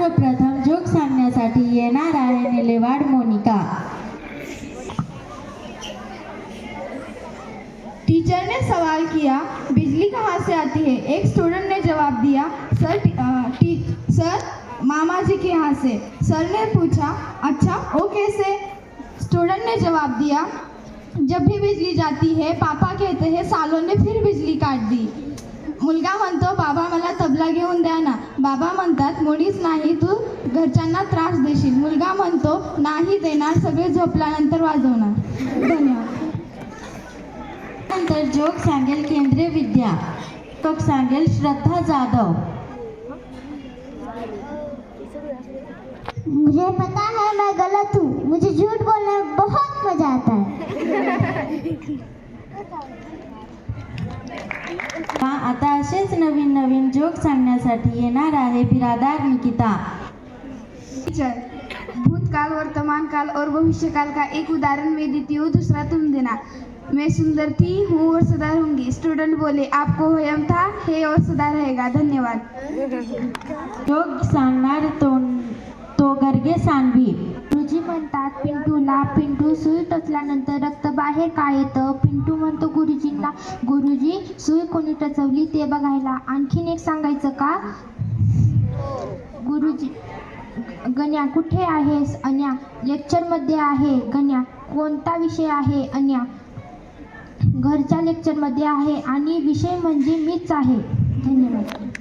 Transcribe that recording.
सर्वप्रथम जोक सांगण्यासाठी येणार आहे निलेवाड मोनिका। टीचर ने सवाल किया, बिजली कहाँ से आती है? एक स्टूडेंट ने जवाब दिया, सर मामा जी के यहाँ से। सर ने पूछा, अच्छा वो कैसे? स्टूडेंट ने जवाब दिया, जब भी बिजली जाती है पापा कहते हैं सालों ने फिर बिजली काट दी। मुलगा म्हणतो, बाबा मला तबला घेऊन द्या ना। बाबा म्हणतात, मुळीच नाही, तू घरच्यांना त्रास देशील। मुलगा म्हणतो, नाही देणार, सगळे झोपल्यानंतर वाजवणार। धन्यवाद। नंतर जोक सांगेल केंद्रीय विद्या। जोक सांगेल श्रद्धा जाधव। मुझे पता है मैं गलत हूँ, मुझे झूठ बोलने में बहुत मजा आता है। आता असेच नवीन नवीन जोक सांगण्यासाठी येणार आहे बिरादार निकिता। टीचर, भूतकाल, वर्तमान काल और भविष्य काल का एक उदाहरण मैं देती हूँ, दूसरा तुम देना। मैं सुंदर थी, हूँ और सदा रहूंगी। स्टूडेंट बोले, आपको वहम था, है और सदा रहेगा। धन्यवाद। जोक सांगणार तो गर्गे सानवी। गुरुजी म्हणतात पिंटूला, पिंटू सुई टचल्यानंतर रक्त बाहेर का येतं? पिंटू म्हणतो गुरुजींना, गुरुजी सुई कोणी टचवली ते बघायला। आणखीन एक सांगायचं का? गुरुजी, गण्या कुठे आहेस? अन्या लेक्चरमध्ये आहे। गण्या, कोणता विषय आहे? अन्या घरच्या लेक्चरमध्ये आहे आणि विषय म्हणजे मीच आहे। धन्यवाद।